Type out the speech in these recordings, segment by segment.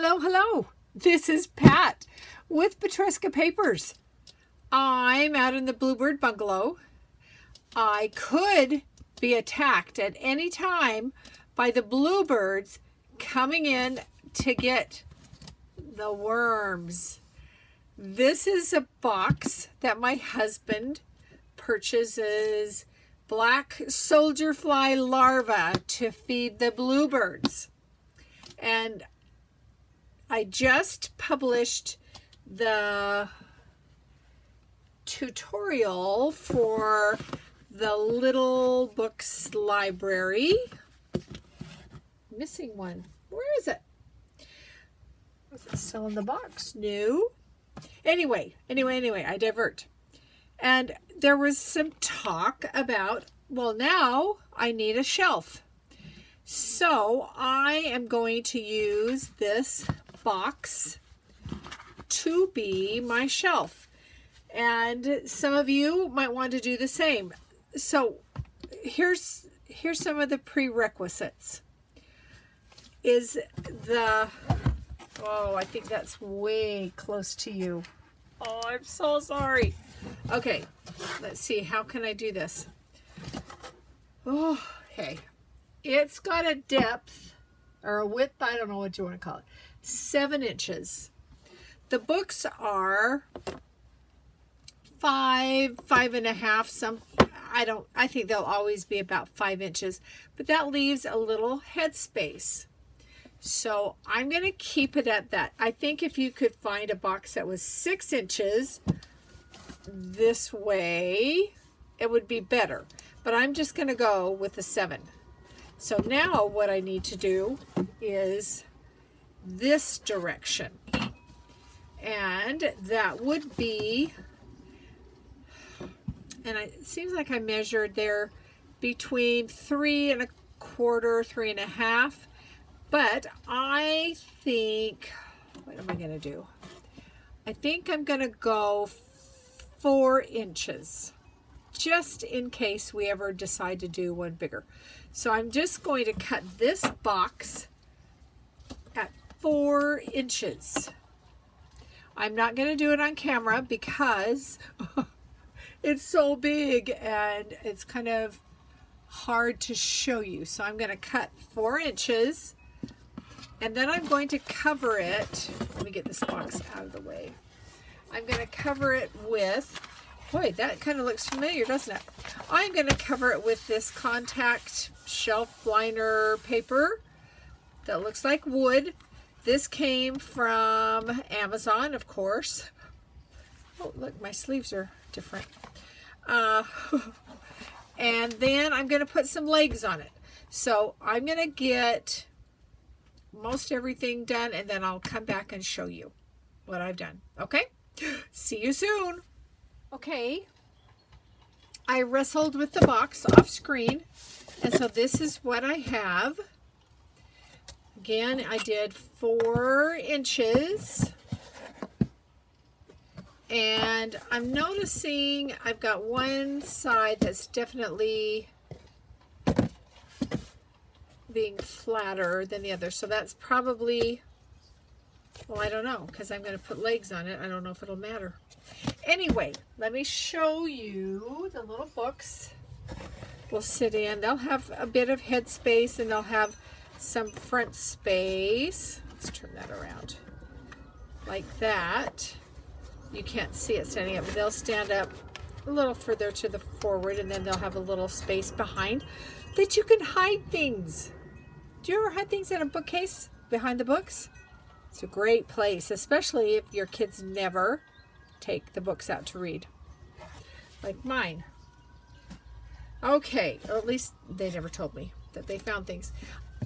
Hello, hello. This is Pat with Petresca Papers. I'm out in the Bluebird Bungalow. I could be attacked at any time by the bluebirds coming in to get the worms. This is a box that my husband purchases black soldier fly larvae to feed the bluebirds. And I just published the tutorial for the Little Books Library. Missing one. Where is it? Is it still in the box? No. Anyway, I divert. And there was some talk about, well, now I need a shelf. So I am going to use this box to be my shelf. And some of you might want to do the same. So here's some of the prerequisites. I think that's way close to you. Oh, I'm so sorry. Okay, let's see. How can I do this? Oh, okay. It's got a depth or a width, I don't know what you want to call it, 7 inches. The books are 5.5. I think they'll always be about 5 inches, but that leaves a little headspace. So I'm going to keep it at that. I think if you could find a box that was 6 inches this way, it would be better. But I'm just going to go with the 7. So now what I need to do is this direction. And that would be, and it seems like I measured there between 3 1/4, 3.5. But I think, what am I going to do? I think I'm going to go 4 inches, just in case we ever decide to do one bigger. So I'm just going to cut this box at 4 inches. I'm not going to do it on camera because it's so big and it's kind of hard to show you. So I'm going to cut 4 inches. And then I'm going to cover it. Let me get this box out of the way. I'm going to cover it with, boy, that kind of looks familiar, doesn't it? I'm going to cover it with this contact shelf liner paper that looks like wood. This came from Amazon, of course. Oh, look, my sleeves are different. And then I'm going to put some legs on it. So I'm going to get most everything done, and then I'll come back and show you what I've done. Okay? See you soon. Okay. I wrestled with the box off screen, and so this is what I have. Again, I did 4 inches, and I'm noticing I've got one side that's definitely being flatter than the other, so that's probably, well, I don't know, because I'm going to put legs on it. I don't know if it'll matter. Anyway, let me show you the little books will sit in. They'll have a bit of head space, and they'll have some front space. Let's turn that around like that. You can't see it standing up, but they'll stand up a little further to the forward, and then they'll have a little space behind that you can hide things. Do you ever hide things in a bookcase behind the books? It's a great place, especially if your kids never take the books out to read, like mine. Okay, or at least they never told me that they found things.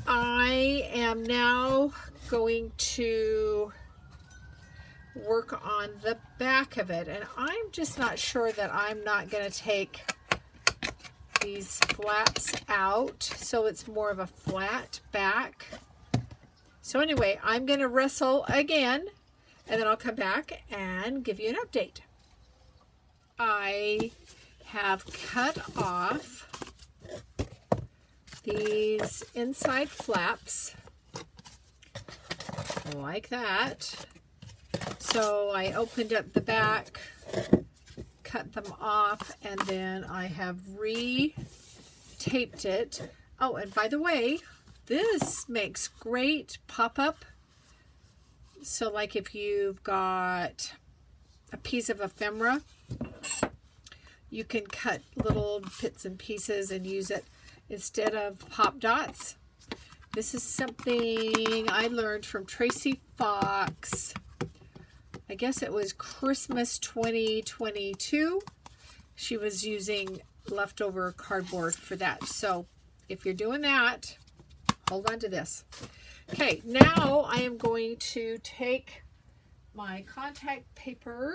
I am now going to work on the back of it, and I'm just not sure that I'm not going to take these flaps out so it's more of a flat back. So anyway, I'm going to wrestle again, and then I'll come back and give you an update. I have cut off these inside flaps like that. So I opened up the back, cut them off, and then I have re-taped it. Oh, and by the way, this makes great pop-up. So like if you've got a piece of ephemera, you can cut little bits and pieces and use it instead of pop dots. This is something I learned from Tracy Fox. I guess it was Christmas 2022. She was using leftover cardboard for that. So if you're doing that, hold on to this. Okay, now I am going to take my contact paper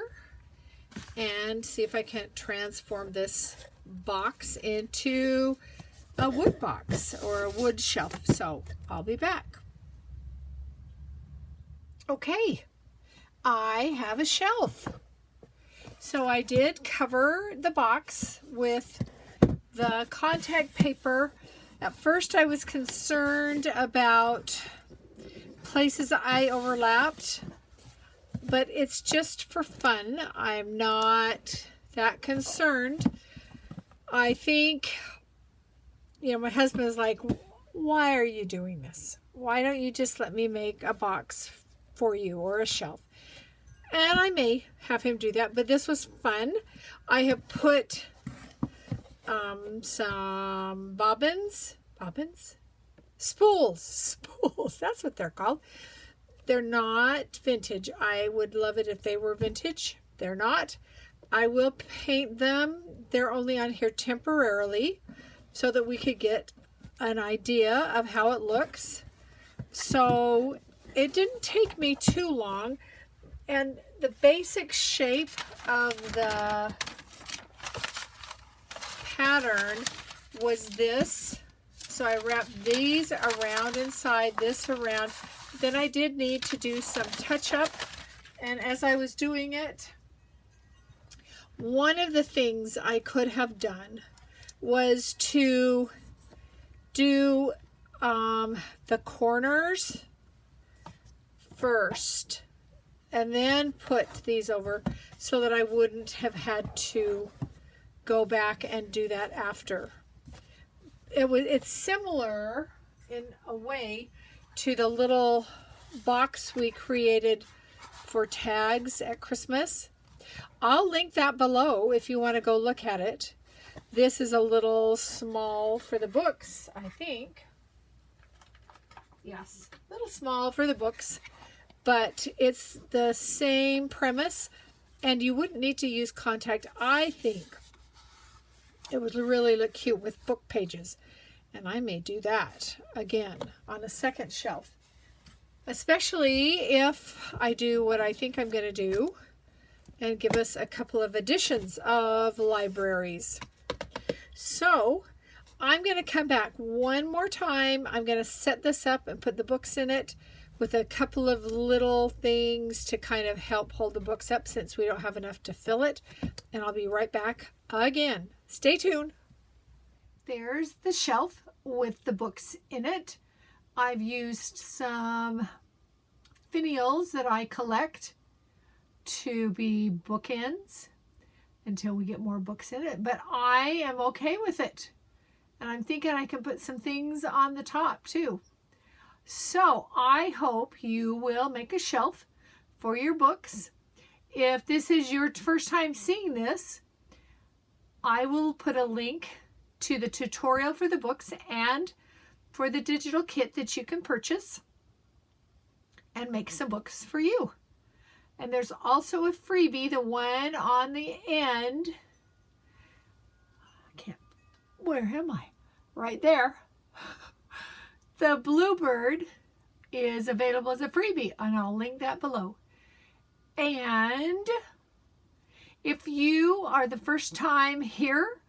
and see if I can transform this box into a wood box or a wood shelf. So I'll be back. Okay, I have a shelf. So I did cover the box with the contact paper. At first I was concerned about places I overlapped, but it's just for fun. I'm not that concerned. I think, you know, my husband is like, why are you doing this? Why don't you just let me make a box for you or a shelf? And I may have him do that, but this was fun. I have put some spools, that's what they're called. They're not vintage. I would love it if they were vintage. They're not. I will paint them. They're only on here temporarily so that we could get an idea of how it looks. So it didn't take me too long. And the basic shape of the pattern was this. So I wrapped these around inside, this around. Then I did need to do some touch-up. And as I was doing it, one of the things I could have done was to do the corners first and then put these over so that I wouldn't have had to go back and do that after. It's similar in a way to the little box we created for tags at Christmas. I'll link that below if you want to go look at it. This is a little small for the books, I think. Yes, a little small for the books, but it's the same premise, and you wouldn't need to use contact. I think it would really look cute with book pages, and I may do that again on a second shelf, especially if I do what I think I'm going to do and give us a couple of editions of libraries. So I'm going to come back one more time. I'm going to set this up and put the books in it with a couple of little things to kind of help hold the books up since we don't have enough to fill it. And I'll be right back again. Stay tuned. There's the shelf with the books in it. I've used some finials that I collect to be bookends until we get more books in it, but I am okay with it. And I'm thinking I can put some things on the top too. So I hope you will make a shelf for your books. If this is your first time seeing this, I will put a link to the tutorial for the books and for the digital kit that you can purchase and make some books for you. And there's also a freebie, the one on the end. Where am I? Right there. The Bluebird is available as a freebie, and I'll link that below. And if you are the first time here,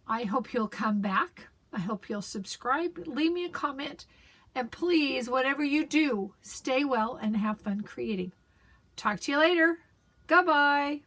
I hope you'll come back. I hope you'll subscribe, leave me a comment, and please, whatever you do, stay well and have fun creating. Talk to you later. Goodbye.